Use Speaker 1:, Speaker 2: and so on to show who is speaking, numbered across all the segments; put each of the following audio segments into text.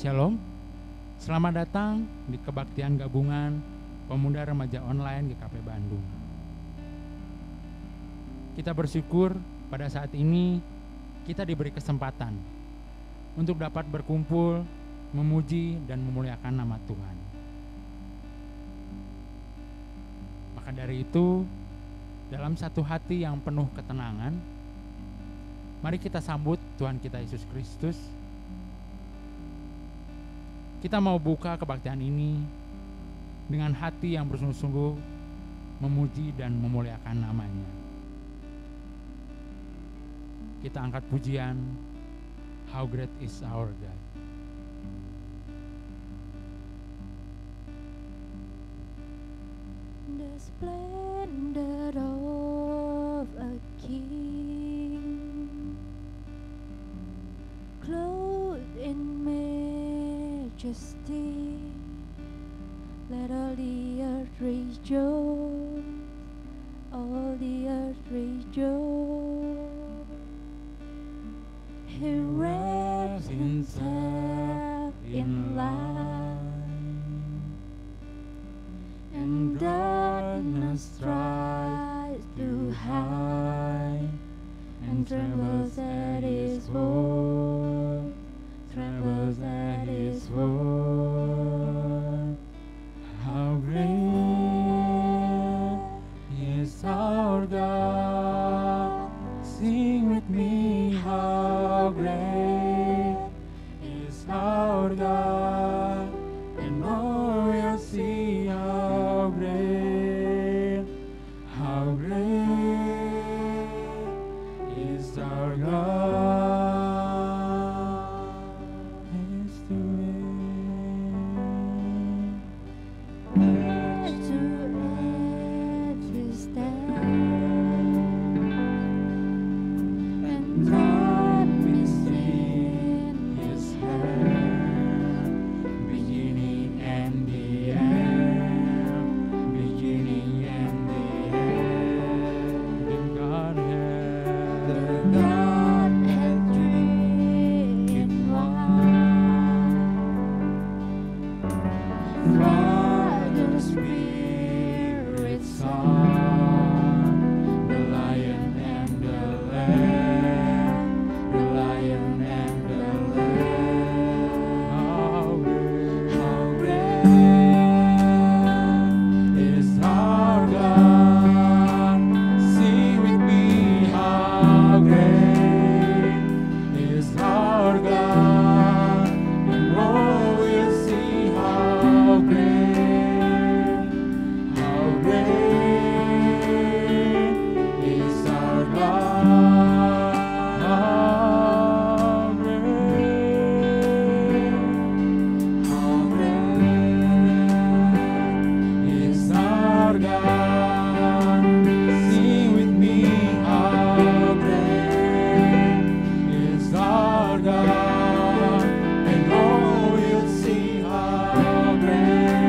Speaker 1: Shalom, selamat datang di kebaktian gabungan Pemuda Remaja Online GKP Bandung. Kita bersyukur pada saat ini kita diberi kesempatan untuk dapat berkumpul, memuji dan memuliakan nama Tuhan. Maka dari itu, dalam satu hati yang penuh ketenangan, mari kita sambut Tuhan kita Yesus Kristus. Kita mau buka kebaktian ini dengan hati yang bersungguh-sungguh memuji dan memuliakan namanya. Kita angkat pujian How Great Is Our God.
Speaker 2: The splendor of a king, clothed in majesty, let all the earth rejoice, all the earth rejoice. He wraps himself in light, and darkness tries to hide, and trembles at his voice, trembles at his voice.
Speaker 1: How great is our God. Sing with me, how great is our God. And all will see how great is our God. Is to
Speaker 2: Edge to edge we stand, and time is in his hand,
Speaker 1: beginning and the end, beginning and the end. In Godhead,
Speaker 2: the Godhead three in one, Father, Spirit, Son,
Speaker 1: the Lion and the Lamb, the Lion and the Lamb. How great is our God. Sing with me, how great is our God. And all will see how great is our God. How great is our God. Sing with me, how great is our God. And all will see how great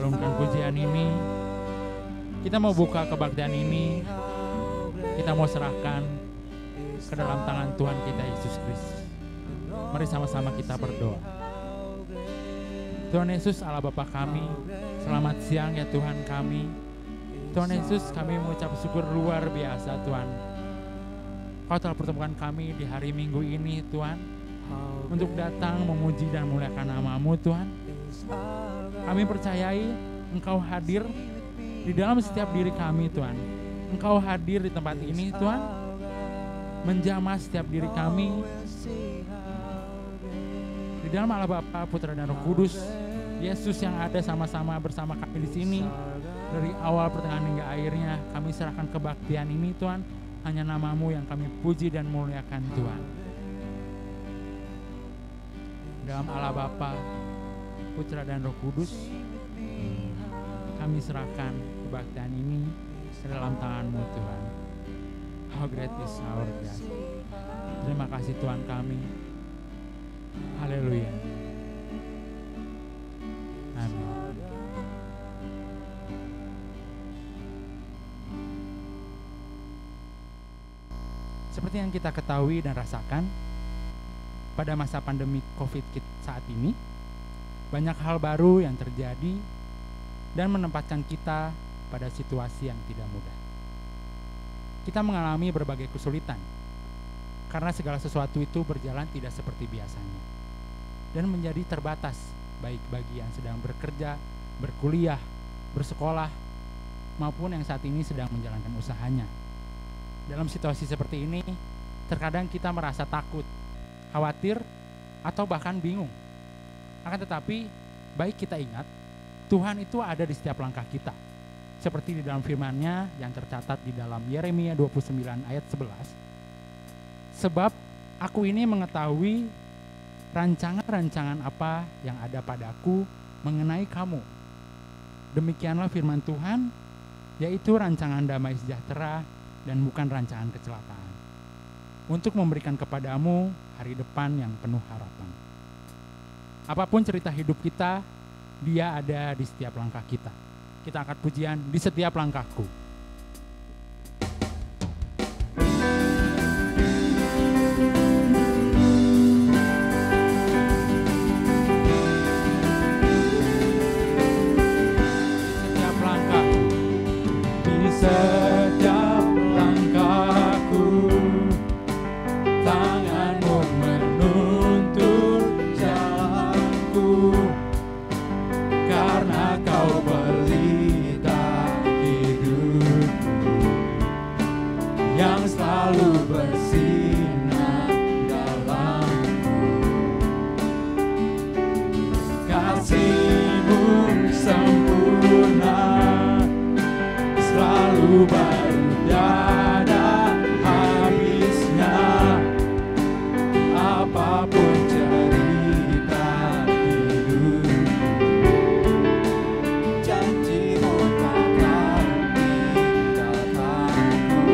Speaker 1: mengalunkan pujian ini, kita mau buka kebaktian ini, kita mau serahkan ke dalam tangan Tuhan kita Yesus Kristus. Mari sama-sama kita berdoa. Tuhan Yesus, Allah Bapa kami, selamat siang ya Tuhan kami. Tuhan Yesus, kami mengucap syukur luar biasa Tuhan. Kau telah pertemukan kami di hari Minggu ini Tuhan, untuk datang memuji dan memuliakan nama-Mu Tuhan. Kami percayai Engkau hadir di dalam setiap diri kami Tuhan. Engkau hadir di tempat ini Tuhan, menjamah setiap diri kami. Di dalam Allah Bapa, Putra dan Roh Kudus, Yesus yang ada sama-sama bersama kami di sini. Dari awal, pertengahan hingga akhirnya, kami serahkan kebaktian ini Tuhan. Hanya nama-Mu yang kami puji dan muliakan Tuhan. Dalam Allah Bapa, Putra dan Roh Kudus, kami serahkan kebaktian ini ke dalam tangan-Mu Tuhan. How great is our God. Terima kasih Tuhan kami. Haleluya. Amin. Seperti yang kita ketahui dan rasakan, pada masa pandemi COVID saat ini, banyak hal baru yang terjadi dan menempatkan kita pada situasi yang tidak mudah. Kita mengalami berbagai kesulitan, karena segala sesuatu itu berjalan tidak seperti biasanya, dan menjadi terbatas, baik bagi yang sedang bekerja, berkuliah, bersekolah, maupun yang saat ini sedang menjalankan usahanya. Dalam situasi seperti ini, terkadang kita merasa takut, khawatir, atau bahkan bingung. Akan tetapi, baik kita ingat, Tuhan itu ada di setiap langkah kita. Seperti di dalam firman-Nya yang tercatat di dalam Yeremia 29 ayat 11. Sebab aku ini mengetahui rancangan-rancangan apa yang ada padaku mengenai kamu. Demikianlah firman Tuhan, yaitu rancangan damai sejahtera dan bukan rancangan kecelakaan, untuk memberikan kepadamu hari depan yang penuh harapan. Apapun cerita hidup kita, Dia ada di setiap langkah kita. Kita angkat pujian, di setiap langkahku.
Speaker 2: Setiap langkahku, tangan-Mu menuntun jalanku, karena Kau pelita hidupku, yang selalu bersinar dalamku. Kasih-Mu sempurna, selalu baru tiada habisnya. Apapun cerita hidupku, janji-Mu takkan tinggalkanku.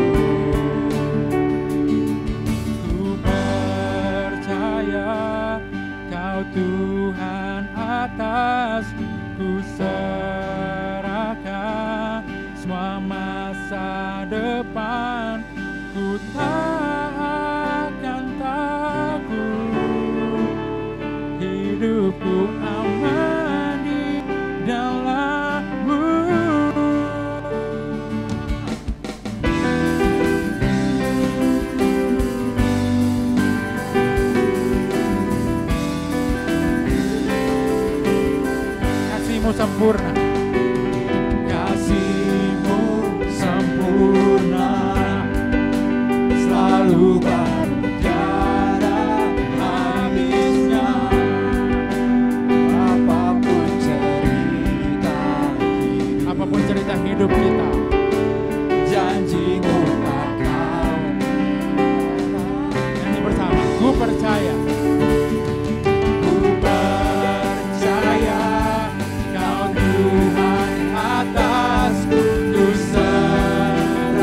Speaker 2: Ku percaya Kau Tuhan atas, ku serahkan semua masa depan. Ku tak akan takut, hidupku aman di dalam-Mu.
Speaker 1: Kasih-Mu sempurna,
Speaker 2: Kasih-Mu sempurna, selalu baru tiada habisnya. Apapun cerita
Speaker 1: hidup kita,
Speaker 2: janji-Mu takkan.
Speaker 1: nyanyi bersama. Ku percaya,
Speaker 2: Ku percaya Kau Tuhan atasku, ku serahkan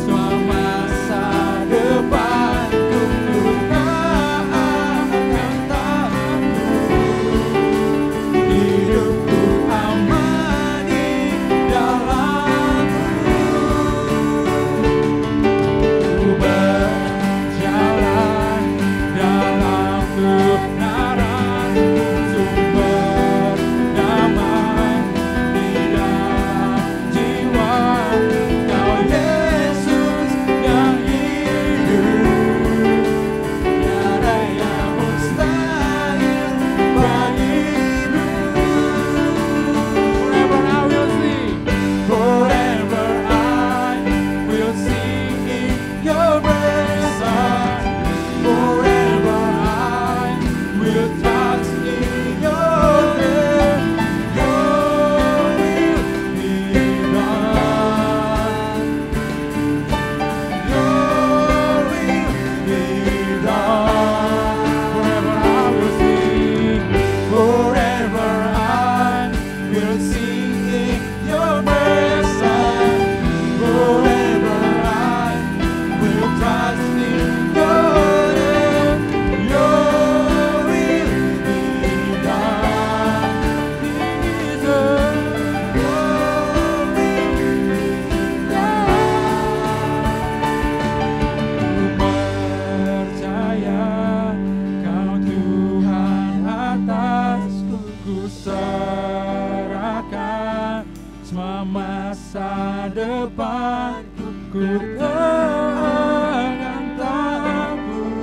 Speaker 2: semua masa depanku. Ku tak akan takut, hidupku semua masa depanku ku akan takut,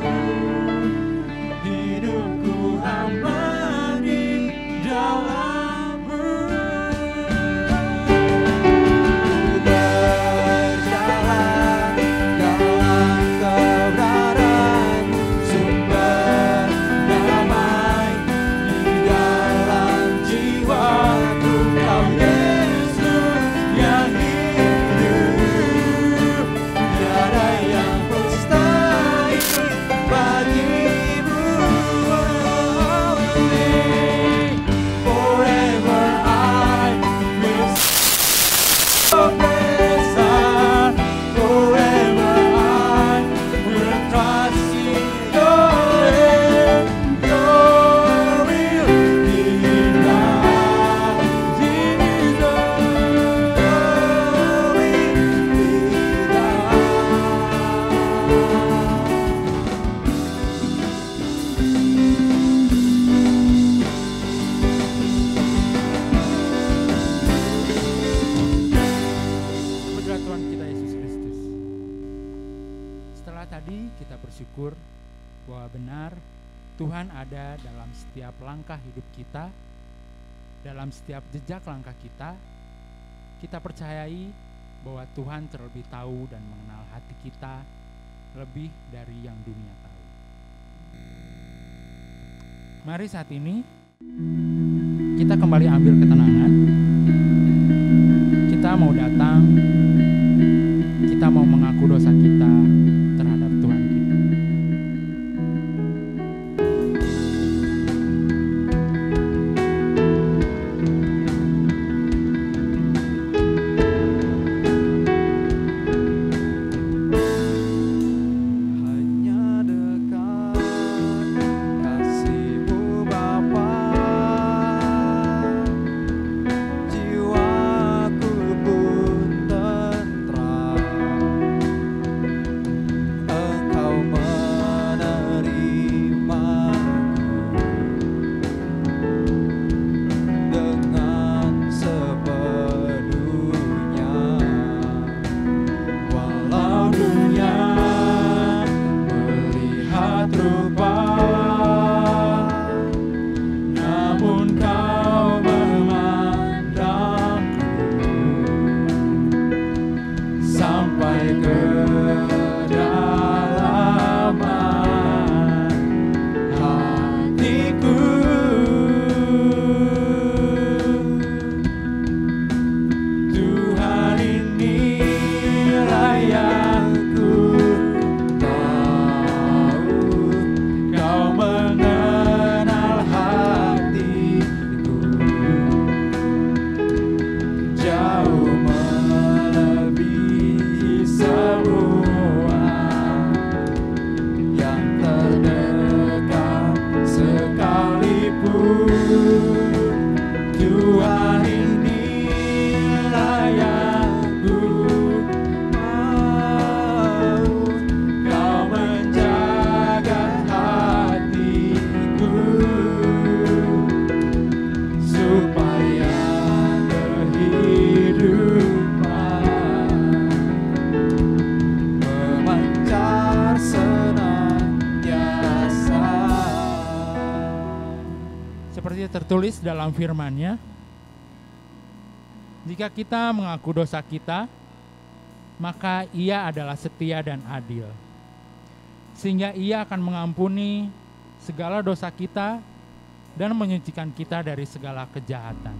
Speaker 2: hidupku aman di dalam-Mu. Berjalan dalam kebenaran-Mu, sumber damai di dalam jiwaku. Kau Yesus yang hidup, tiada yang mustahil bagimu. Forever I will besar, forever I will trust in Your name. Your will be done, Jesus. Your will be done.
Speaker 1: Berdoa Tuhan kita Yesus Kristus. Setelah tadi kita bersyukur bahwa benar Tuhan ada dalam setiap langkah hidup kita, dalam setiap jejak langkah kita. Kita percayai bahwa Tuhan terlebih tahu dan mengenal hati kita lebih dari yang dunia tahu. Mari saat ini kita kembali ambil ketenangan. Kita mau datang, kita mau mengaku dosa kita terhadap Tuhan kita.
Speaker 2: Hanya dekat kasih-Mu Bapa, jiwaku pun tentram. Engkau menerimaku dengan sepenuhnya. Walau dunia melihat rupa, namun Kau memandangku sampai ke kedalaman hatiku. Tuhan, inilah yang ku tahu, Kau mengenal hatiku jauh melebihi semua yang terdekat sekalipun. Tuhan, inilah yang ku mau, Kau menjaga hatiku supaya kehidupan memancar senantiasa.
Speaker 1: Seperti tertulis dalam firman-Nya, jika kita mengaku dosa kita, maka Ia adalah setia dan adil, sehingga Ia akan mengampuni segala dosa kita dan menyucikan kita dari segala kejahatan.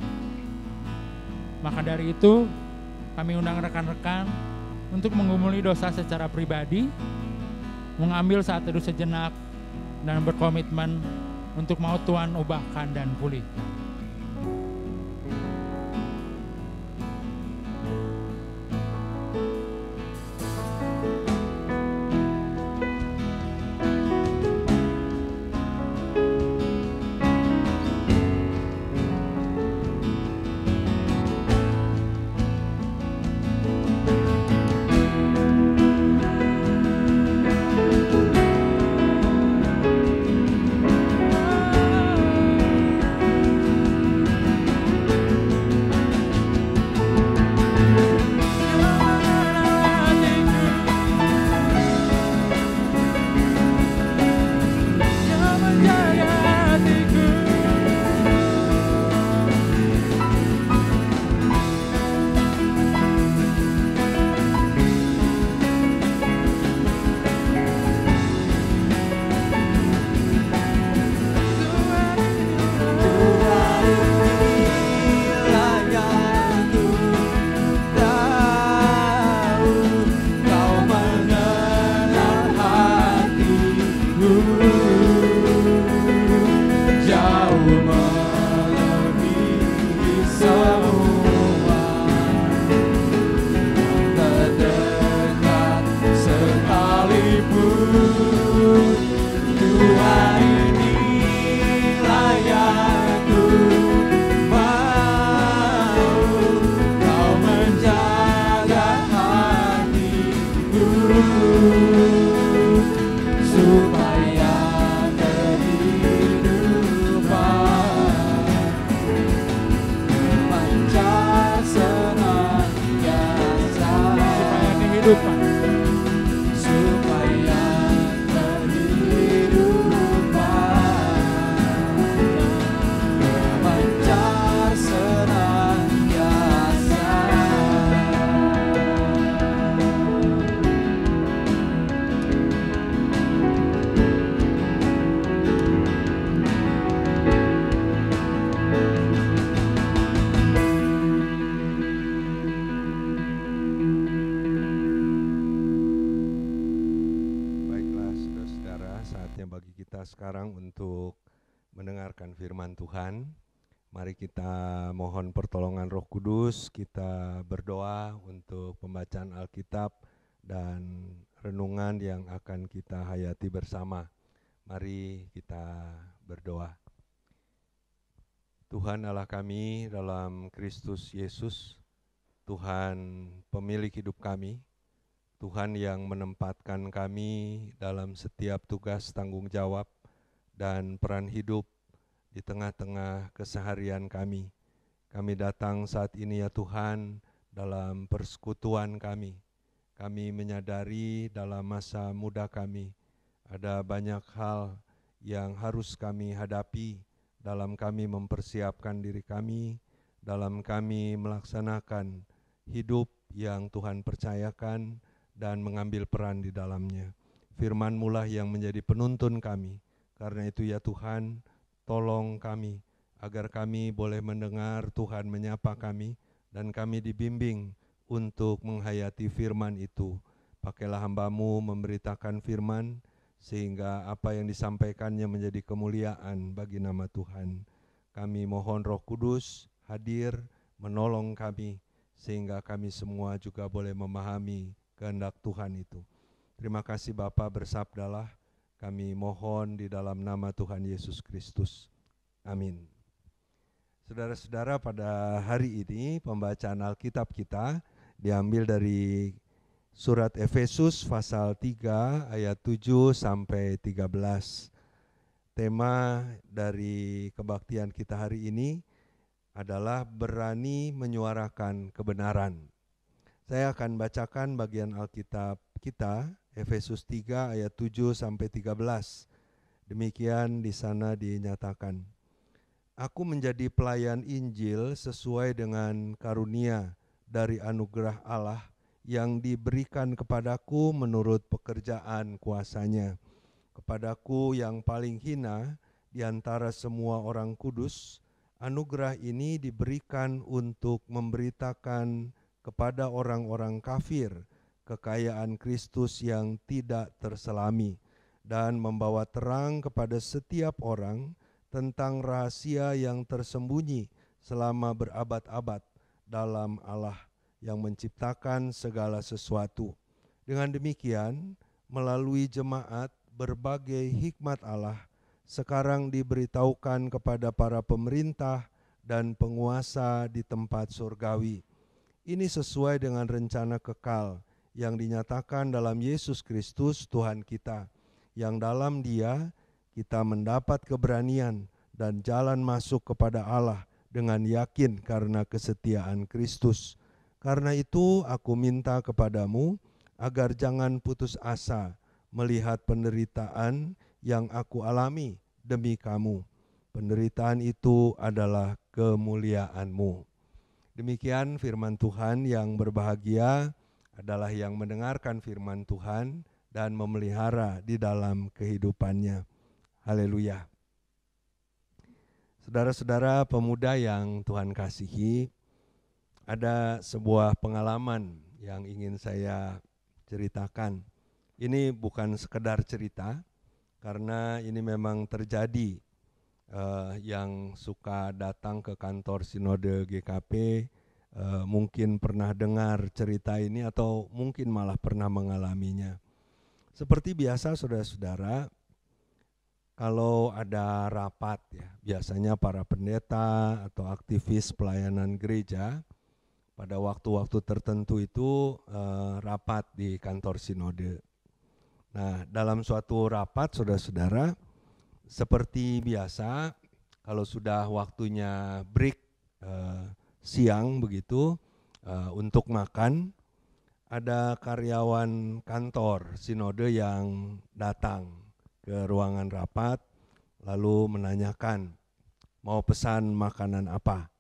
Speaker 1: Maka dari itu, kami undang rekan-rekan untuk menggumuli dosa secara pribadi, mengambil saat teduh sejenak, dan berkomitmen untuk mau Tuhan ubahkan dan pulihkan. kehidupan.
Speaker 2: supaya kehidupan memancar senantiasa.
Speaker 3: Baiklah saudara-saudara, saatnya bagi kita sekarang untuk mendengarkan firman Tuhan. Mari kita mohon pertolongan Roh Kudus, kita berdoa untuk pembacaan Alkitab dan renungan yang akan kita hayati bersama. Mari kita berdoa. Tuhan Allah kami dalam Kristus Yesus, Tuhan pemilik hidup kami, Tuhan yang menempatkan kami dalam setiap tugas tanggung jawab dan peran hidup di tengah-tengah keseharian kami. Kami datang saat ini ya Tuhan dalam persekutuan kami. Kami menyadari dalam masa muda kami ada banyak hal yang harus kami hadapi dalam kami mempersiapkan diri kami, dalam kami melaksanakan hidup yang Tuhan percayakan dan mengambil peran di dalamnya. Firman-Mu lah yang menjadi penuntun kami. Karena itu ya Tuhan, tolong kami agar kami boleh mendengar Tuhan menyapa kami dan kami dibimbing untuk menghayati firman itu. Pakailah hamba-Mu memberitakan firman sehingga apa yang disampaikannya menjadi kemuliaan bagi nama Tuhan. Kami mohon Roh Kudus hadir menolong kami sehingga kami semua juga boleh memahami kehendak Tuhan itu. Terima kasih Bapa, bersabdalah, kami mohon di dalam nama Tuhan Yesus Kristus. Amin. Saudara-saudara, pada hari ini pembacaan Alkitab kita diambil dari surat Efesus pasal 3 ayat 7 sampai 13. Tema dari kebaktian kita hari ini adalah berani menyuarakan kebenaran. Saya akan bacakan bagian Alkitab kita, Efesus 3 ayat 7 sampai 13. Demikian di sana dinyatakan. Aku menjadi pelayan Injil sesuai dengan karunia dari anugerah Allah yang diberikan kepadaku menurut pekerjaan kuasa-Nya. Kepadaku yang paling hina di antara semua orang kudus, anugerah ini diberikan untuk memberitakan kepada orang-orang kafir kekayaan Kristus yang tidak terselami dan membawa terang kepada setiap orang tentang rahasia yang tersembunyi selama berabad-abad dalam Allah yang menciptakan segala sesuatu. Dengan demikian, melalui jemaat berbagai hikmat Allah sekarang diberitahukan kepada para pemerintah dan penguasa di tempat surgawi. Ini sesuai dengan rencana kekal yang dinyatakan dalam Yesus Kristus Tuhan kita, yang dalam Dia kita mendapat keberanian dan jalan masuk kepada Allah dengan yakin karena kesetiaan Kristus. Karena itu aku minta kepadamu agar jangan putus asa melihat penderitaan yang aku alami demi kamu. Penderitaan itu adalah kemuliaan-Mu. Demikian firman Tuhan. Yang berbahagia adalah yang mendengarkan firman Tuhan dan memelihara di dalam kehidupannya. Haleluya. Saudara-saudara pemuda yang Tuhan kasihi, ada sebuah pengalaman yang ingin saya ceritakan. Ini bukan sekedar cerita, karena ini memang terjadi. Yang suka datang ke kantor Sinode GKP mungkin pernah dengar cerita ini atau mungkin malah pernah mengalaminya. Seperti biasa saudara-saudara, kalau ada rapat ya, biasanya para pendeta atau aktivis pelayanan gereja pada waktu-waktu tertentu itu rapat di kantor sinode. Nah, dalam suatu rapat saudara-saudara, seperti biasa kalau sudah waktunya break siang begitu untuk makan, ada karyawan kantor sinode yang datang ke ruangan rapat lalu menanyakan mau pesan makanan apa.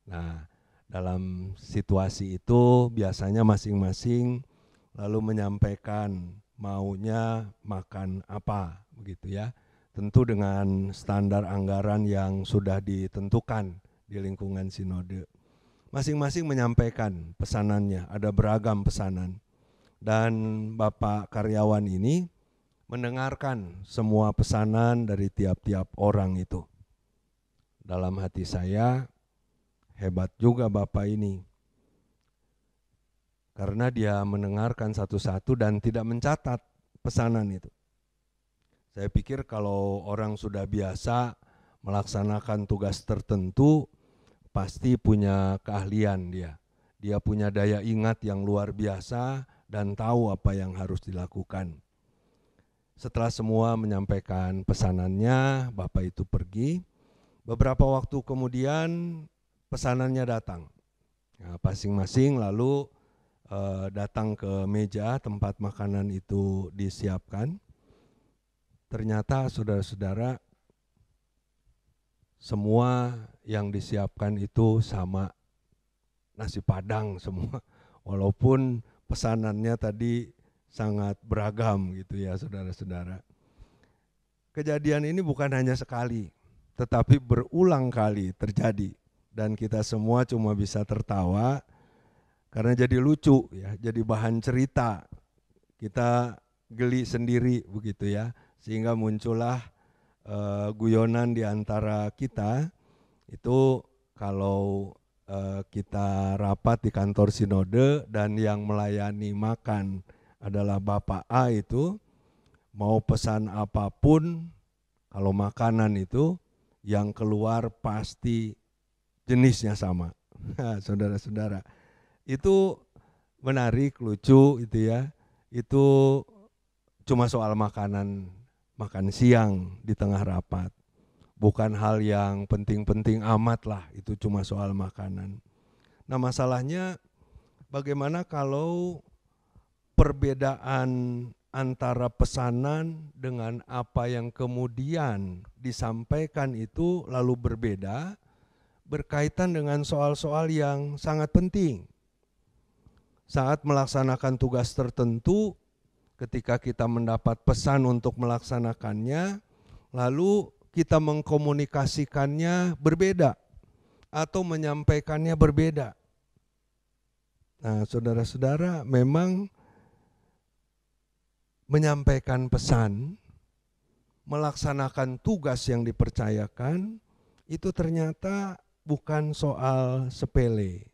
Speaker 3: Nah, dalam situasi itu biasanya masing-masing lalu menyampaikan maunya makan apa, begitu ya. Tentu dengan standar anggaran yang sudah ditentukan di lingkungan sinode. Masing-masing menyampaikan pesanannya, ada beragam pesanan. Dan Bapak karyawan ini mendengarkan semua pesanan dari tiap-tiap orang itu. Dalam hati saya, hebat juga Bapak ini. Karena dia mendengarkan satu-satu dan tidak mencatat pesanan itu. Saya pikir kalau orang sudah biasa melaksanakan tugas tertentu, pasti punya keahlian dia. Dia punya daya ingat yang luar biasa dan tahu apa yang harus dilakukan. Setelah semua menyampaikan pesanannya, Bapak itu pergi. Beberapa waktu kemudian pesanannya datang. Nah, masing-masing lalu datang ke meja tempat makanan itu disiapkan. Ternyata saudara-saudara, semua yang disiapkan itu sama, nasi padang semua. Walaupun pesanannya tadi sangat beragam gitu ya saudara-saudara. Kejadian ini bukan hanya sekali, tetapi berulang kali terjadi. Dan kita semua cuma bisa tertawa karena jadi lucu ya, jadi bahan cerita. Kita geli sendiri begitu ya, sehingga muncullah guyonan di antara kita. Itu kalau kita rapat di kantor sinode dan yang melayani makan adalah Bapak A itu, mau pesan apapun, kalau makanan itu yang keluar pasti jenisnya sama. Saudara-saudara, itu menarik, lucu itu ya. Itu cuma soal makanan, makan siang di tengah rapat. Bukan hal yang penting-penting amat lah, itu cuma soal makanan. Nah, masalahnya bagaimana kalau perbedaan antara pesanan dengan apa yang kemudian disampaikan itu lalu berbeda, berkaitan dengan soal-soal yang sangat penting. Saat melaksanakan tugas tertentu, ketika kita mendapat pesan untuk melaksanakannya, lalu kita mengkomunikasikannya berbeda atau menyampaikannya berbeda. Nah, saudara-saudara, memang menyampaikan pesan, melaksanakan tugas yang dipercayakan, itu ternyata bukan soal sepele.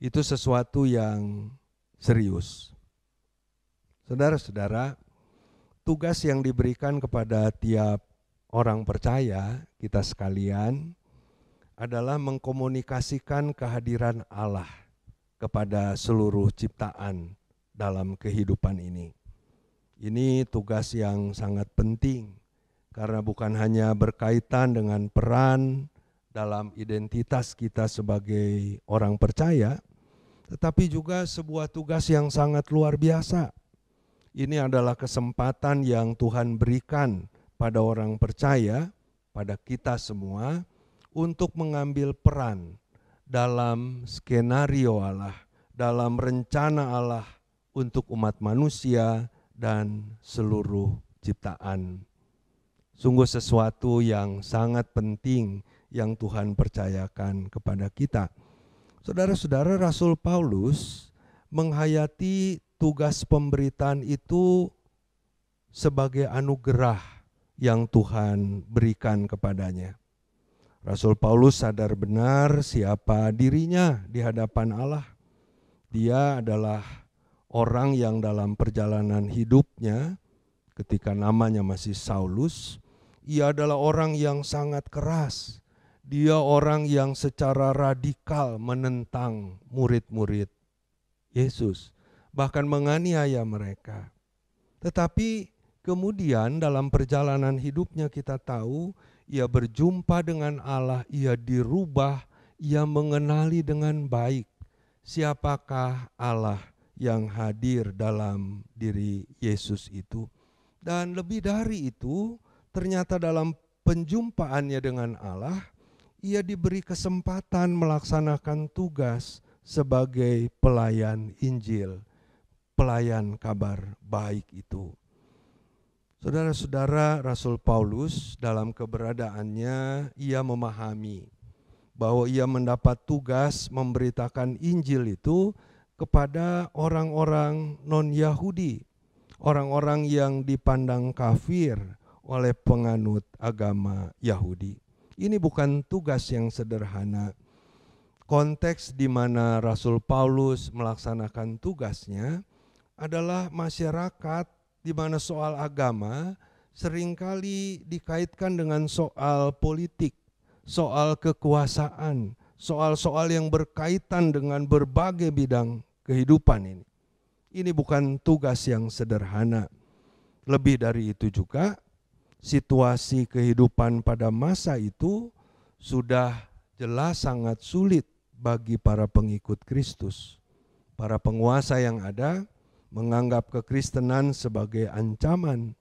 Speaker 3: Itu sesuatu yang serius. Saudara-saudara, tugas yang diberikan kepada tiap orang percaya, kita sekalian, adalah mengkomunikasikan kehadiran Allah kepada seluruh ciptaan dalam kehidupan ini. Ini tugas yang sangat penting, karena bukan hanya berkaitan dengan peran dalam identitas kita sebagai orang percaya, tetapi juga sebuah tugas yang sangat luar biasa. Ini adalah kesempatan yang Tuhan berikan pada orang percaya, pada kita semua, untuk mengambil peran dalam skenario Allah, dalam rencana Allah untuk umat manusia dan seluruh ciptaan. Sungguh sesuatu yang sangat penting yang Tuhan percayakan kepada kita. Saudara-saudara, Rasul Paulus menghayati tugas pemberitaan itu sebagai anugerah yang Tuhan berikan kepadanya. Rasul Paulus sadar benar siapa dirinya di hadapan Allah. Dia adalah orang yang dalam perjalanan hidupnya, ketika namanya masih Saulus, ia adalah orang yang sangat keras. Dia orang yang secara radikal menentang murid-murid Yesus, bahkan menganiaya mereka. Tetapi kemudian dalam perjalanan hidupnya kita tahu, ia berjumpa dengan Allah, ia dirubah, ia mengenali dengan baik siapakah Allah yang hadir dalam diri Yesus itu. Dan lebih dari itu, ternyata dalam penjumpaannya dengan Allah, ia diberi kesempatan melaksanakan tugas sebagai pelayan Injil, pelayan kabar baik itu. Saudara-saudara, Rasul Paulus dalam keberadaannya, ia memahami bahwa ia mendapat tugas memberitakan Injil itu kepada orang-orang non-Yahudi, orang-orang yang dipandang kafir oleh penganut agama Yahudi. Ini bukan tugas yang sederhana. Konteks di mana Rasul Paulus melaksanakan tugasnya adalah masyarakat di mana soal agama seringkali dikaitkan dengan soal politik, soal kekuasaan, soal-soal yang berkaitan dengan berbagai bidang kehidupan ini. Ini bukan tugas yang sederhana. Lebih dari itu juga, situasi kehidupan pada masa itu sudah jelas sangat sulit bagi para pengikut Kristus. Para penguasa yang ada menganggap kekristenan sebagai ancaman.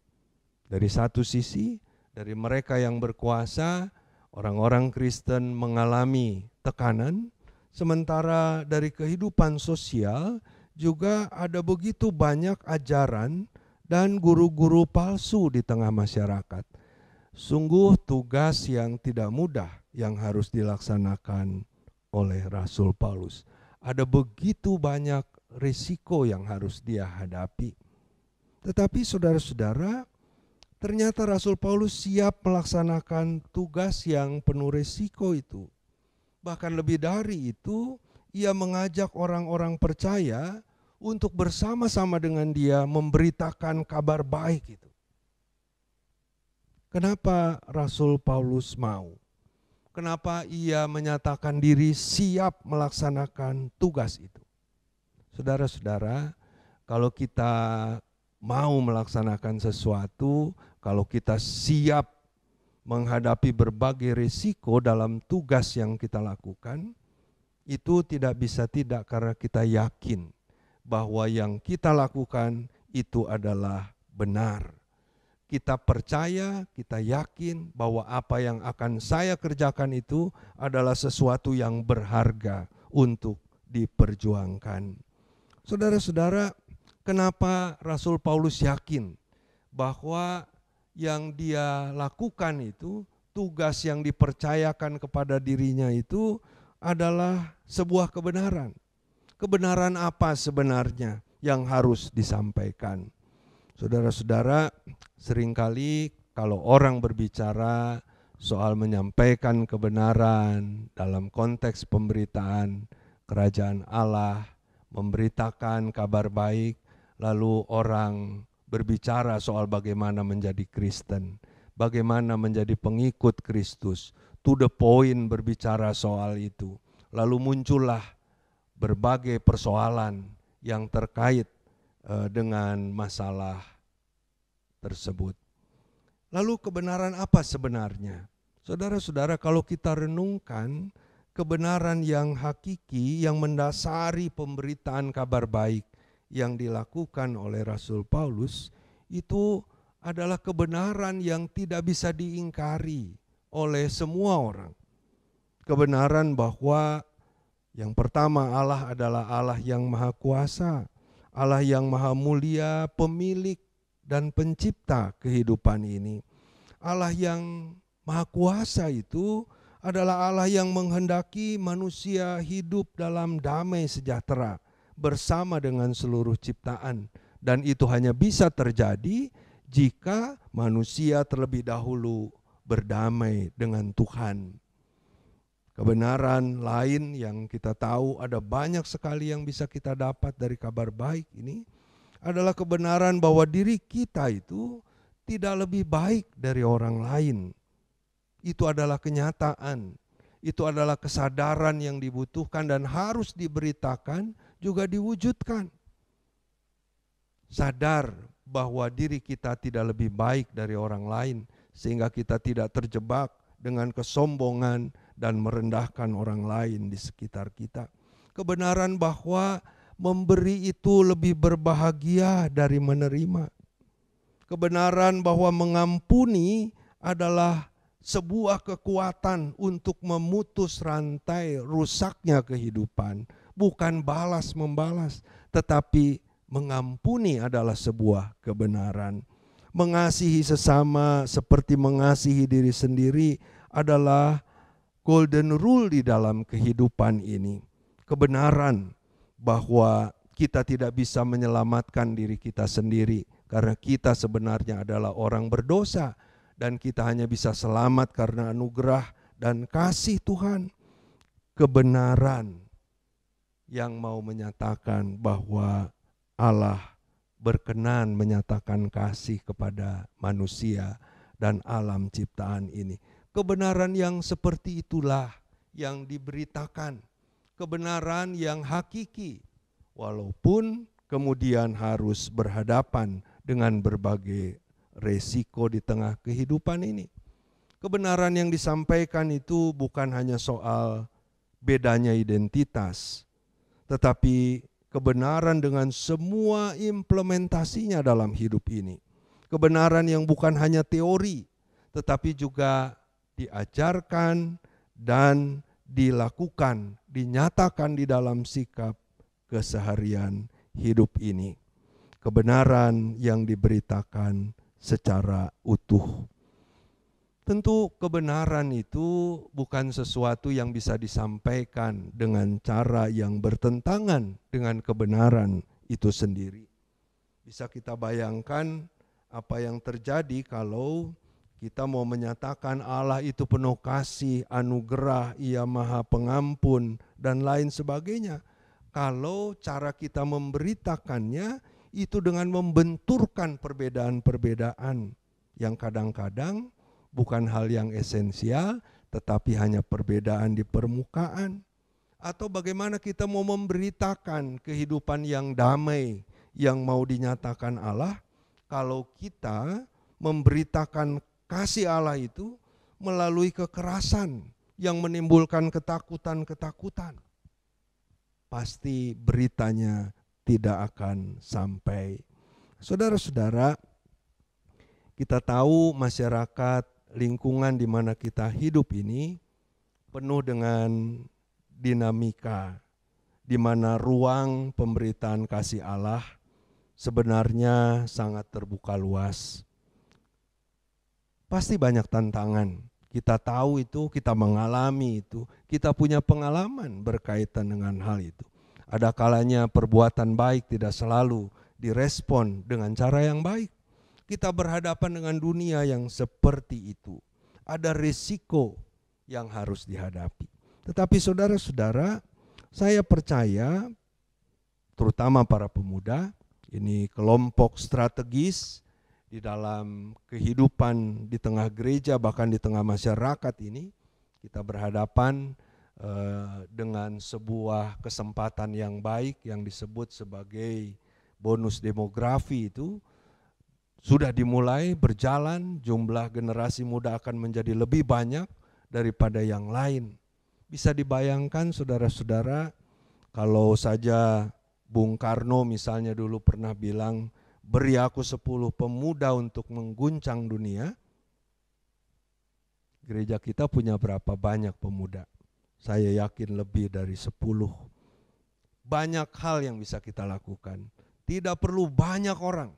Speaker 3: Dari satu sisi, dari mereka yang berkuasa, orang-orang Kristen mengalami tekanan, sementara dari kehidupan sosial juga ada begitu banyak ajaran dan guru-guru palsu di tengah masyarakat. Sungguh tugas yang tidak mudah yang harus dilaksanakan oleh Rasul Paulus. Ada begitu banyak risiko yang harus dia hadapi. Tetapi saudara-saudara, ternyata Rasul Paulus siap melaksanakan tugas yang penuh risiko itu. Bahkan lebih dari itu, ia mengajak orang-orang percaya untuk bersama-sama dengan dia memberitakan kabar baik itu. Kenapa Rasul Paulus mau? Kenapa ia menyatakan diri siap melaksanakan tugas itu? Saudara-saudara, kalau kita mau melaksanakan sesuatu, kalau kita siap menghadapi berbagai risiko dalam tugas yang kita lakukan, itu tidak bisa tidak karena kita yakin bahwa yang kita lakukan itu adalah benar. Kita percaya, kita yakin bahwa apa yang akan saya kerjakan itu adalah sesuatu yang berharga untuk diperjuangkan. Saudara-saudara, kenapa Rasul Paulus yakin bahwa yang dia lakukan itu, tugas yang dipercayakan kepada dirinya itu adalah sebuah kebenaran. Kebenaran apa sebenarnya yang harus disampaikan? Saudara-saudara, seringkali kalau orang berbicara soal menyampaikan kebenaran dalam konteks pemberitaan kerajaan Allah, memberitakan kabar baik, lalu orang berbicara soal bagaimana menjadi Kristen, bagaimana menjadi pengikut Kristus, to the point berbicara soal itu. Lalu muncullah berbagai persoalan yang terkait dengan masalah tersebut. Lalu kebenaran apa sebenarnya? Saudara-saudara, kalau kita renungkan kebenaran yang hakiki yang mendasari pemberitaan kabar baik yang dilakukan oleh Rasul Paulus, itu adalah kebenaran yang tidak bisa diingkari oleh semua orang. Kebenaran bahwa yang pertama, Allah adalah Allah yang maha kuasa, Allah yang maha mulia, pemilik dan pencipta kehidupan ini. Allah yang maha kuasa itu adalah Allah yang menghendaki manusia hidup dalam damai sejahtera bersama dengan seluruh ciptaan. Dan itu hanya bisa terjadi jika manusia terlebih dahulu berdamai dengan Tuhan. Kebenaran lain yang kita tahu, ada banyak sekali yang bisa kita dapat dari kabar baik ini, adalah kebenaran bahwa diri kita itu tidak lebih baik dari orang lain. Itu adalah kenyataan, itu adalah kesadaran yang dibutuhkan dan harus diberitakan juga diwujudkan. Sadar bahwa diri kita tidak lebih baik dari orang lain, sehingga kita tidak terjebak dengan kesombongan dan merendahkan orang lain di sekitar kita. Kebenaran bahwa memberi itu lebih berbahagia dari menerima. Kebenaran bahwa mengampuni adalah sebuah kekuatan untuk memutus rantai rusaknya kehidupan. Bukan balas membalas, tetapi mengampuni adalah sebuah kebenaran. Mengasihi sesama seperti mengasihi diri sendiri adalah golden rule di dalam kehidupan ini. Kebenaran bahwa kita tidak bisa menyelamatkan diri kita sendiri karena kita sebenarnya adalah orang berdosa dan kita hanya bisa selamat karena anugerah dan kasih Tuhan. Kebenaran yang mau menyatakan bahwa Allah berkenan menyatakan kasih kepada manusia dan alam ciptaan ini. Kebenaran yang seperti itulah yang diberitakan. Kebenaran yang hakiki, walaupun kemudian harus berhadapan dengan berbagai resiko di tengah kehidupan ini. Kebenaran yang disampaikan itu bukan hanya soal bedanya identitas, tetapi kebenaran dengan semua implementasinya dalam hidup ini. Kebenaran yang bukan hanya teori, tetapi juga diajarkan dan dilakukan, dinyatakan di dalam sikap keseharian hidup ini. Kebenaran yang diberitakan secara utuh. Tentu kebenaran itu bukan sesuatu yang bisa disampaikan dengan cara yang bertentangan dengan kebenaran itu sendiri. Bisa kita bayangkan apa yang terjadi kalau kita mau menyatakan Allah itu penuh kasih, anugerah, Ia Maha Pengampun, dan lain sebagainya. Kalau cara kita memberitakannya itu dengan membenturkan perbedaan-perbedaan yang kadang-kadang bukan hal yang esensial, tetapi hanya perbedaan di permukaan. Atau bagaimana kita mau memberitakan kehidupan yang damai yang mau dinyatakan Allah, kalau kita memberitakan kasih Allah itu melalui kekerasan yang menimbulkan ketakutan-ketakutan. Pasti beritanya tidak akan sampai. Saudara-saudara, kita tahu masyarakat lingkungan di mana kita hidup ini penuh dengan dinamika, di mana ruang pemberitaan kasih Allah sebenarnya sangat terbuka luas. Pasti banyak tantangan. Kita tahu itu, kita mengalami itu, kita punya pengalaman berkaitan dengan hal itu. Ada kalanya perbuatan baik tidak selalu direspon dengan cara yang baik. Kita berhadapan dengan dunia yang seperti itu. Ada risiko yang harus dihadapi. Tetapi saudara-saudara, saya percaya, terutama para pemuda, ini kelompok strategis di dalam kehidupan di tengah gereja, bahkan di tengah masyarakat ini, kita berhadapan dengan sebuah kesempatan yang baik yang disebut sebagai bonus demografi itu. Sudah dimulai berjalan, jumlah generasi muda akan menjadi lebih banyak daripada yang lain. Bisa dibayangkan saudara-saudara, kalau saja Bung Karno misalnya dulu pernah bilang, beri aku 10 pemuda untuk mengguncang dunia. Gereja kita punya berapa banyak pemuda? Saya yakin lebih dari 10. Banyak hal yang bisa kita lakukan. Tidak perlu banyak orang.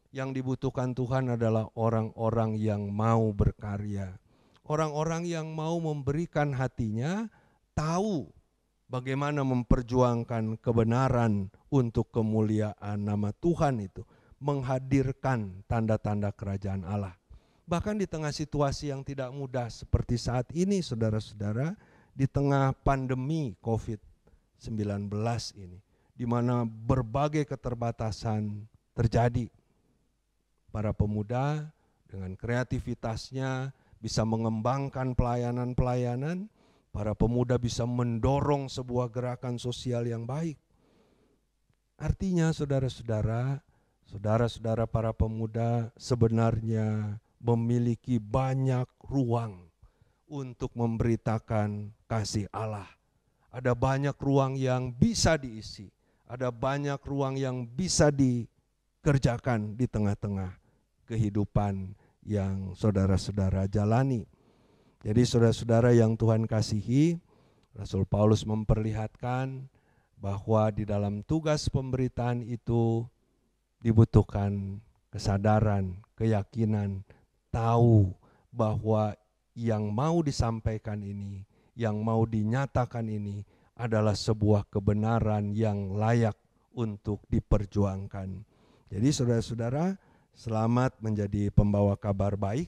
Speaker 3: Yang dibutuhkan Tuhan adalah orang-orang yang mau berkarya. Orang-orang yang mau memberikan hatinya, tahu bagaimana memperjuangkan kebenaran untuk kemuliaan nama Tuhan itu. Menghadirkan tanda-tanda kerajaan Allah. Bahkan di tengah situasi yang tidak mudah seperti saat ini, saudara-saudara, di tengah pandemi COVID-19 ini, di mana berbagai keterbatasan terjadi. Para pemuda dengan kreativitasnya bisa mengembangkan pelayanan-pelayanan. Para pemuda bisa mendorong sebuah gerakan sosial yang baik. Artinya saudara-saudara para pemuda sebenarnya memiliki banyak ruang untuk memberitakan kasih Allah. Ada banyak ruang yang bisa diisi. Ada banyak ruang yang bisa dikerjakan di tengah-tengah kehidupan yang saudara-saudara jalani. Jadi saudara-saudara yang Tuhan kasihi, Rasul Paulus memperlihatkan bahwa di dalam tugas pemberitaan itu dibutuhkan kesadaran, keyakinan, tahu bahwa yang mau disampaikan ini, yang mau dinyatakan ini adalah sebuah kebenaran yang layak untuk diperjuangkan. Jadi saudara-saudara, selamat menjadi pembawa kabar baik.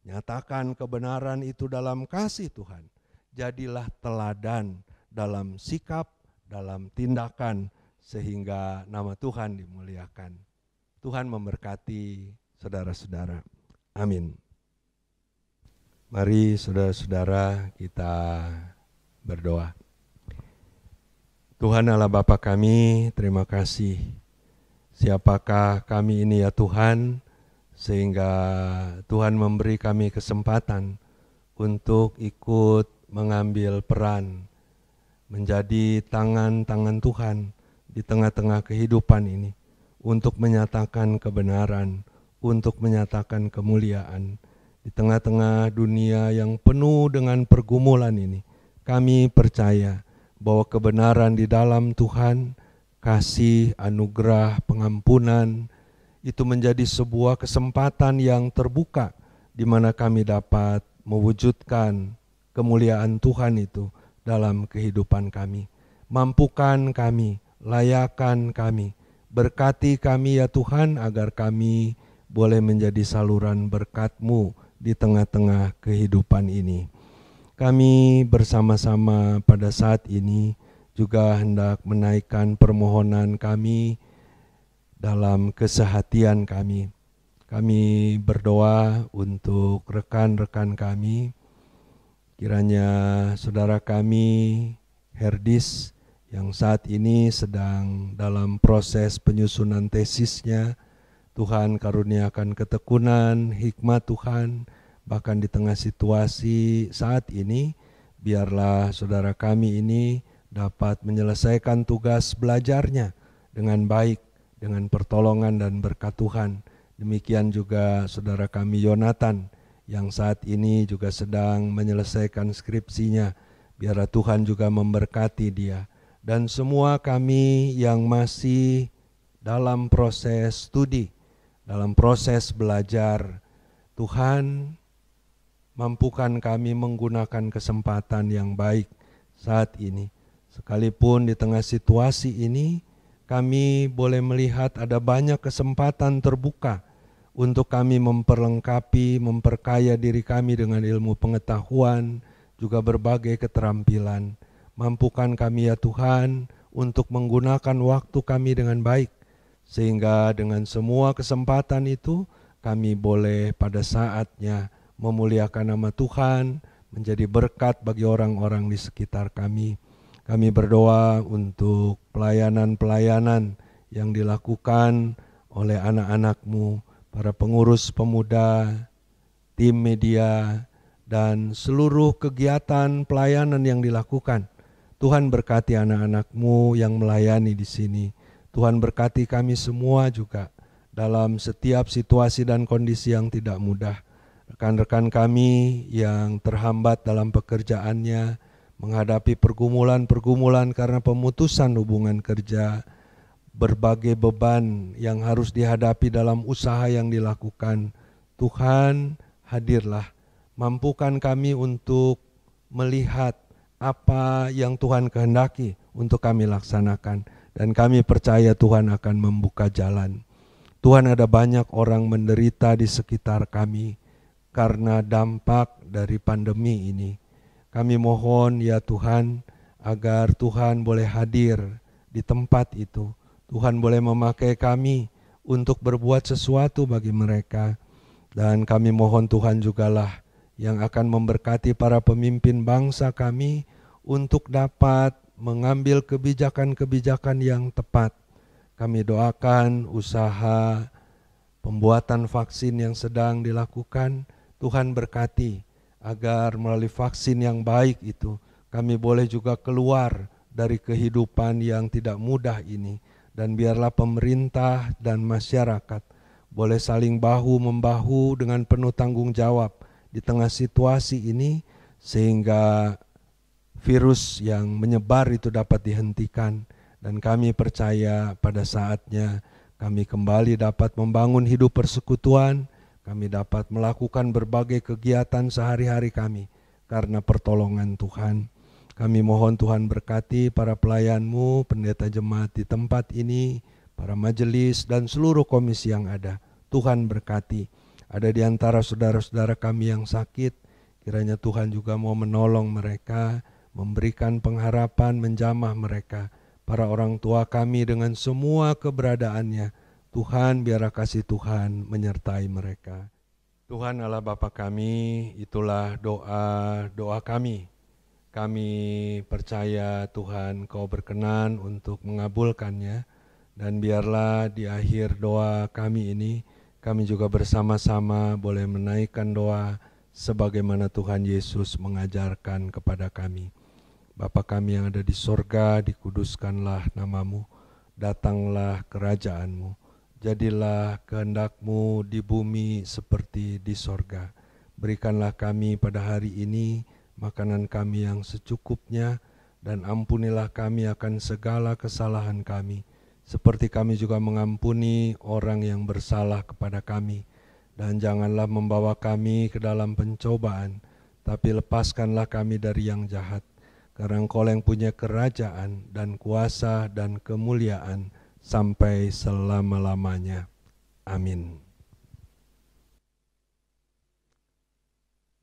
Speaker 3: Nyatakan kebenaran itu dalam kasih Tuhan. Jadilah teladan dalam sikap, dalam tindakan, sehingga nama Tuhan dimuliakan. Tuhan memberkati saudara-saudara. Amin. Mari saudara-saudara kita berdoa. Tuhan Allah Bapa kami, terima kasih. Siapakah kami ini ya Tuhan, sehingga Tuhan memberi kami kesempatan untuk ikut mengambil peran, menjadi tangan-tangan Tuhan di tengah-tengah kehidupan ini, untuk menyatakan kebenaran, untuk menyatakan kemuliaan. Di tengah-tengah dunia yang penuh dengan pergumulan ini, kami percaya bahwa kebenaran di dalam Tuhan, kasih, anugerah, pengampunan, itu menjadi sebuah kesempatan yang terbuka di mana kami dapat mewujudkan kemuliaan Tuhan itu dalam kehidupan kami. Mampukan kami, layakan kami, berkati kami ya Tuhan agar kami boleh menjadi saluran berkat-Mu di tengah-tengah kehidupan ini. Kami bersama-sama pada saat ini juga hendak menaikkan permohonan kami dalam kesehatian kami. Kami berdoa untuk rekan-rekan kami, kiranya saudara kami Herdis yang saat ini sedang dalam proses penyusunan tesisnya, Tuhan karuniakan ketekunan, hikmat Tuhan, bahkan di tengah situasi saat ini, biarlah saudara kami ini dapat menyelesaikan tugas belajarnya dengan baik, dengan pertolongan dan berkat Tuhan. Demikian juga saudara kami Yonatan yang saat ini juga sedang menyelesaikan skripsinya. Biarlah Tuhan juga memberkati dia. Dan semua kami yang masih dalam proses studi, dalam proses belajar, Tuhan mampukan kami menggunakan kesempatan yang baik saat ini. Sekalipun di tengah situasi ini, kami boleh melihat ada banyak kesempatan terbuka untuk kami memperlengkapi, memperkaya diri kami dengan ilmu pengetahuan, juga berbagai keterampilan. Mampukan kami ya Tuhan untuk menggunakan waktu kami dengan baik, sehingga dengan semua kesempatan itu kami boleh pada saatnya memuliakan nama Tuhan, menjadi berkat bagi orang-orang di sekitar kami. Kami berdoa untuk pelayanan-pelayanan yang dilakukan oleh anak-anak-Mu, para pengurus pemuda, tim media, dan seluruh kegiatan pelayanan yang dilakukan. Tuhan berkati anak-anak-Mu yang melayani di sini. Tuhan berkati kami semua juga dalam setiap situasi dan kondisi yang tidak mudah. Rekan-rekan kami yang terhambat dalam pekerjaannya, menghadapi pergumulan-pergumulan karena pemutusan hubungan kerja, berbagai beban yang harus dihadapi dalam usaha yang dilakukan. Tuhan, hadirlah, mampukan kami untuk melihat apa yang Tuhan kehendaki untuk kami laksanakan. Dan kami percaya Tuhan akan membuka jalan. Tuhan, ada banyak orang menderita di sekitar kami karena dampak dari pandemi ini. Kami mohon ya Tuhan, agar Tuhan boleh hadir di tempat itu. Tuhan boleh memakai kami untuk berbuat sesuatu bagi mereka. Dan kami mohon Tuhan jugalah yang akan memberkati para pemimpin bangsa kami untuk dapat mengambil kebijakan-kebijakan yang tepat. Kami doakan usaha pembuatan vaksin yang sedang dilakukan, Tuhan berkati agar melalui vaksin yang baik itu kami boleh juga keluar dari kehidupan yang tidak mudah ini. Dan biarlah pemerintah dan masyarakat boleh saling bahu-membahu dengan penuh tanggung jawab di tengah situasi ini, sehingga virus yang menyebar itu dapat dihentikan. Dan kami percaya pada saatnya kami kembali dapat membangun hidup persekutuan, kami dapat melakukan berbagai kegiatan sehari-hari kami karena pertolongan Tuhan. Kami mohon Tuhan berkati para pelayan-Mu, pendeta jemaat di tempat ini, para majelis dan seluruh komisi yang ada. Tuhan berkati. Ada di antara saudara-saudara kami yang sakit, kiranya Tuhan juga mau menolong mereka, memberikan pengharapan, menjamah mereka. Para orang tua kami dengan semua keberadaannya, Tuhan biarlah kasih Tuhan menyertai mereka. Tuhan Allah Bapa kami, itulah doa kami. Kami percaya Tuhan Kau berkenan untuk mengabulkannya, dan biarlah di akhir doa kami ini, kami juga bersama-sama boleh menaikkan doa sebagaimana Tuhan Yesus mengajarkan kepada kami. Bapa kami yang ada di sorga, dikuduskanlah nama-Mu, datanglah kerajaan-Mu, jadilah kehendak-Mu di bumi seperti di sorga. Berikanlah kami pada hari ini makanan kami yang secukupnya, dan ampunilah kami akan segala kesalahan kami, seperti kami juga mengampuni orang yang bersalah kepada kami. Dan janganlah membawa kami ke dalam pencobaan, tapi lepaskanlah kami dari yang jahat. Karena Engkau yang punya kerajaan dan kuasa dan kemuliaan sampai selama-lamanya. Amin.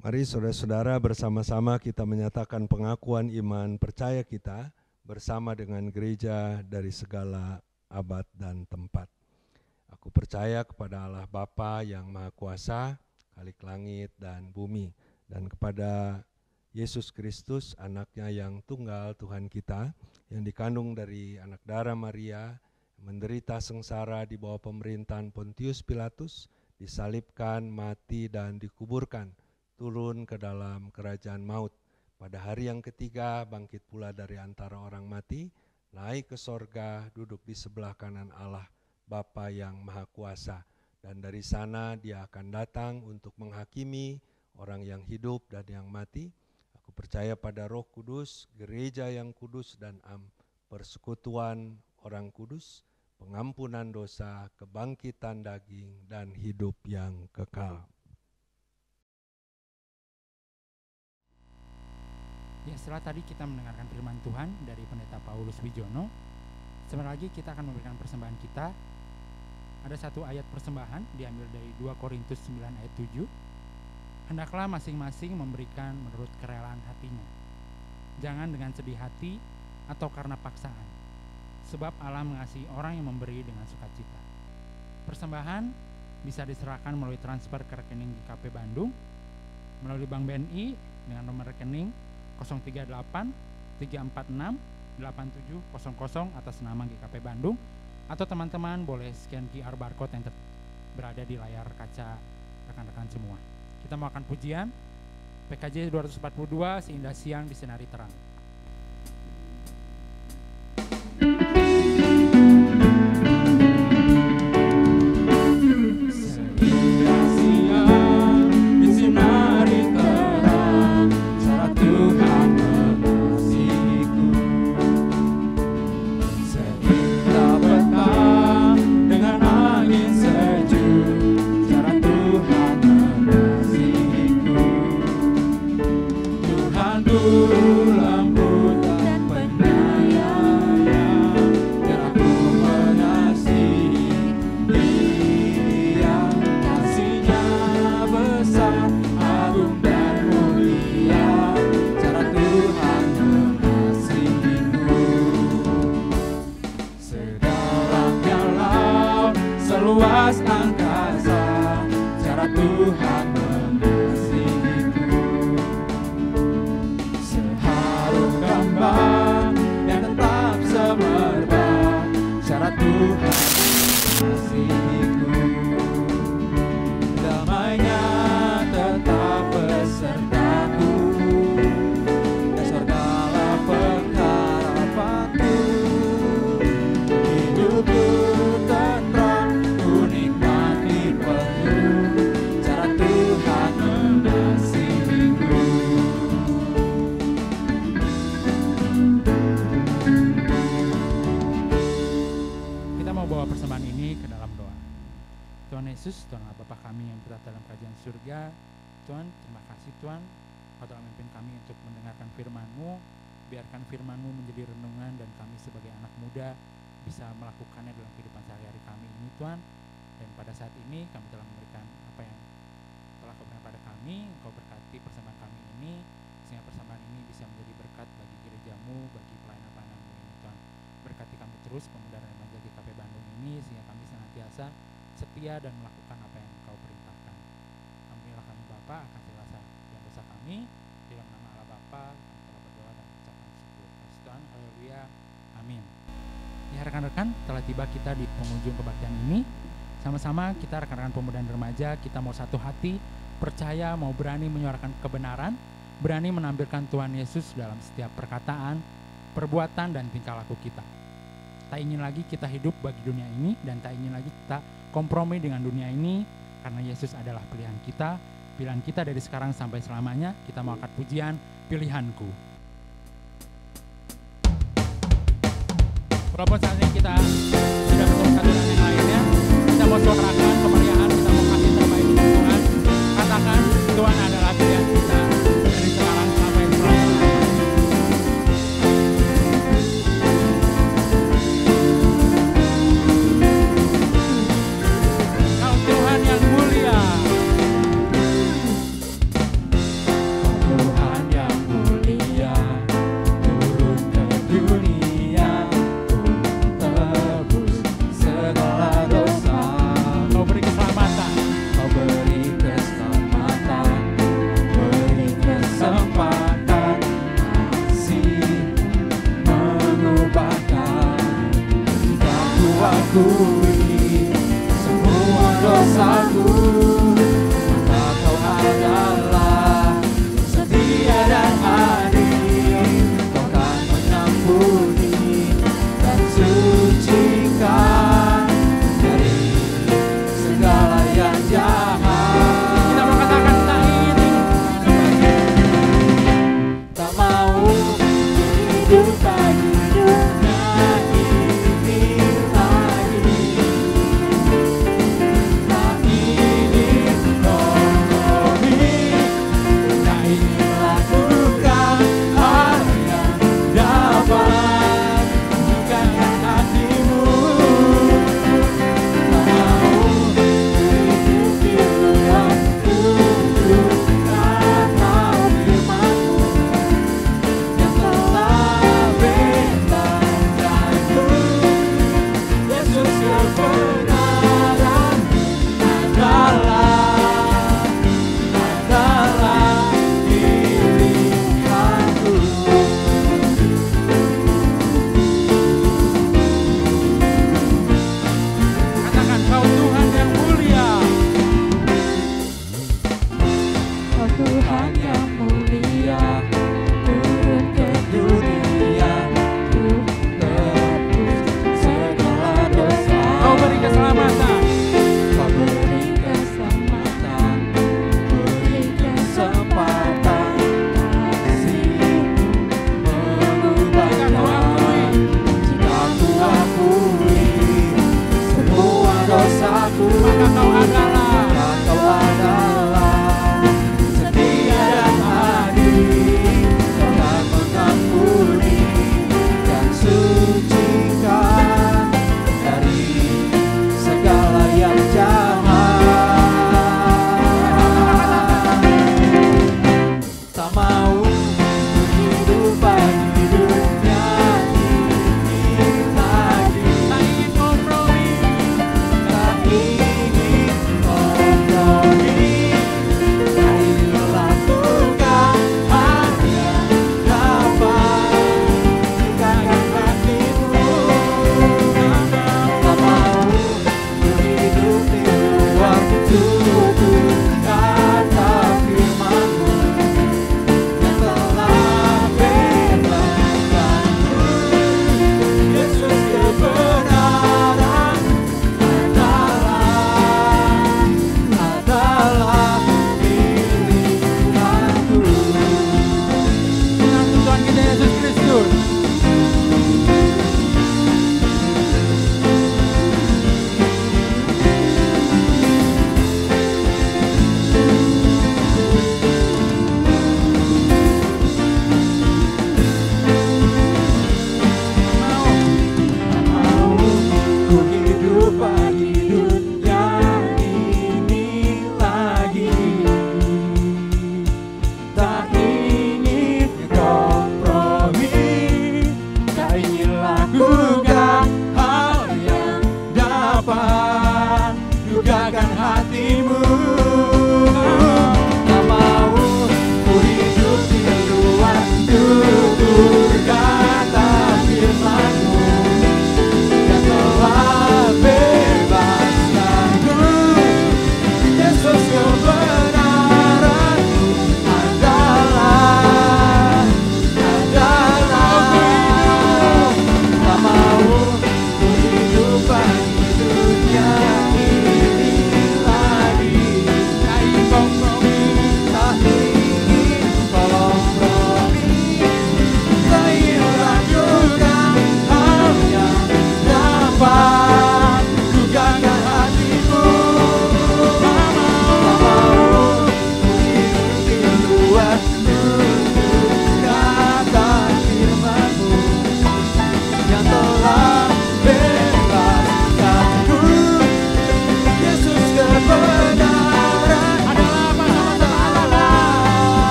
Speaker 3: Mari saudara-saudara bersama-sama kita menyatakan pengakuan iman percaya kita bersama dengan gereja dari segala abad dan tempat. Aku percaya kepada Allah Bapa yang Maha Kuasa, Khalik langit dan bumi, dan kepada Yesus Kristus, anaknya yang tunggal Tuhan kita, yang dikandung dari anak darah Maria, menderita sengsara di bawah pemerintahan Pontius Pilatus, disalibkan, mati dan dikuburkan, turun ke dalam kerajaan maut. Pada hari yang ketiga bangkit pula dari antara orang mati, naik ke sorga, duduk di sebelah kanan Allah Bapa yang Maha Kuasa. Dan dari sana Dia akan datang untuk menghakimi orang yang hidup dan yang mati. Aku percaya pada Roh Kudus, gereja yang kudus dan persekutuan orang kudus, pengampunan dosa, kebangkitan daging, dan hidup yang kekal.
Speaker 1: Ya, setelah tadi kita mendengarkan firman Tuhan dari Pendeta Paulus Wijono, sebentar lagi kita akan memberikan persembahan kita. Ada satu ayat persembahan diambil dari 2 Korintus 9 ayat 7. Hendaklah masing-masing memberikan menurut kerelaan hatinya, jangan dengan sedih hati atau karena paksaan, sebab Allah mengasihi orang yang memberi dengan sukacita. Persembahan bisa diserahkan melalui transfer ke rekening GKP Bandung, melalui Bank BNI dengan nomor rekening 038 346 8700 atas nama GKP Bandung, atau teman-teman boleh scan QR barcode yang berada di layar kaca rekan-rekan semua. Kita mau akan pujian PKJ 242 Seindah Siang Disinari Terang.
Speaker 2: Ku
Speaker 1: bawa persembahan ini ke dalam doa. Tuhan Yesus, Tuhan Allah Bapa kami yang berada dalam kerajaan surga, Tuhan, terima kasih Tuhan, Kau telah memimpin kami untuk mendengarkan firman-Mu. Biarkan firman-Mu menjadi renungan dan kami sebagai anak muda bisa melakukannya dalam kehidupan sehari-hari kami ini Tuhan. Dan pada saat ini kami telah memberikan apa yang telah Kau berikan pada kami. Kau berkati persembahan kami ini, sehingga persembahan ini bisa menjadi berkat bagi gereja-Mu, bagi pelayanan-pelayanan-Mu ini Tuhan. Berkati kami terus pemuda dan remaja GKP Bandung ini, sehingga kami senantiasa setia dan melakukan apa yang Kau perintahkan. Ampunilah kami Bapa akan segala yang dosa kami. Di dalam nama Allah Bapa kami telah berdoa dan mengucapkan syukur. Tuhan, haleluya, amin. Ya rekan-rekan, telah tiba kita di penghujung kebaktian ini. Sama-sama kita rekan-rekan pemuda dan remaja, kita mau satu hati, percaya, mau berani menyuarakan kebenaran, berani menampilkan Tuhan Yesus dalam setiap perkataan, perbuatan, dan tingkah laku kita. Tak ingin lagi kita hidup bagi dunia ini, dan tak ingin lagi kita kompromi dengan dunia ini, karena Yesus adalah pilihan kita dari sekarang sampai selamanya. Kita mau angkat pujian, Pilihanku. Walaupun saat ini kita sudah bertemu satu dan yang lainnya, kita mau suarakan kemeriahan, kita mau kasih terbaik untuk Tuhan. Katakan, Tuhan adalah pilihan kita dari sekarang sampai selamanya. Kau Tuhan yang mulia.
Speaker 2: Tuhan yang mulia turun ke dunia untuk tebus segala dosa.
Speaker 1: Kau beri keselamatan,
Speaker 2: Kau beri keselamatan, beri kesempatan, kasih mengubahkan. Tak kuakui semua dosaku, maka Kau adalah setia dan adil. Kau kan mengampuni dan sucikan dari segala yang jahat.
Speaker 1: kita mau katakan tak ingin
Speaker 2: Tak mau hidup bagi dunia ini lagi.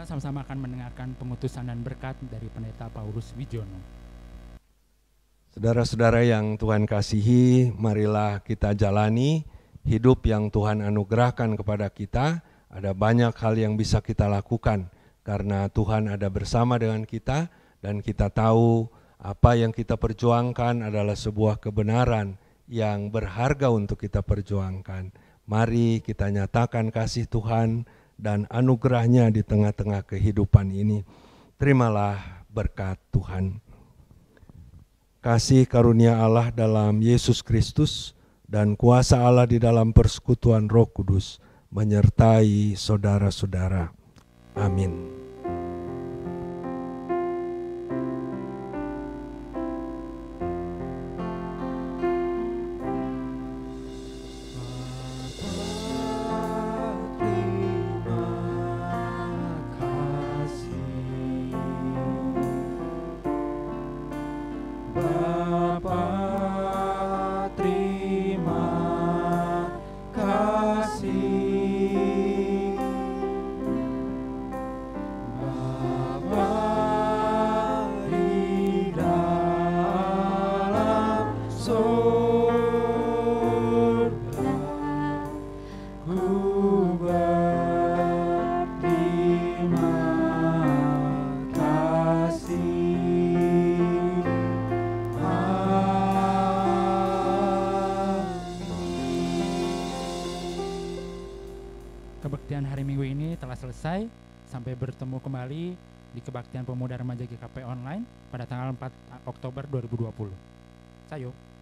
Speaker 1: Kita sama-sama akan mendengarkan pengutusan dan berkat dari Pendeta Paulus Wijono.
Speaker 3: Saudara-saudara yang Tuhan kasihi, marilah kita jalani hidup yang Tuhan anugerahkan kepada kita. Ada banyak hal yang bisa kita lakukan karena Tuhan ada bersama dengan kita dan kita tahu apa yang kita perjuangkan adalah sebuah kebenaran yang berharga untuk kita perjuangkan. Mari kita nyatakan kasih Tuhan dan anugerahnya di tengah-tengah kehidupan ini. Terimalah berkat Tuhan. Kasih karunia Allah dalam Yesus Kristus dan kuasa Allah di dalam persekutuan Roh Kudus menyertai saudara-saudara. Amin.
Speaker 1: Kebaktian hari Minggu ini telah selesai. Sampai bertemu kembali di Kebaktian Pemuda Remaja GKP Online pada tanggal 4 Oktober 2020. Sayo.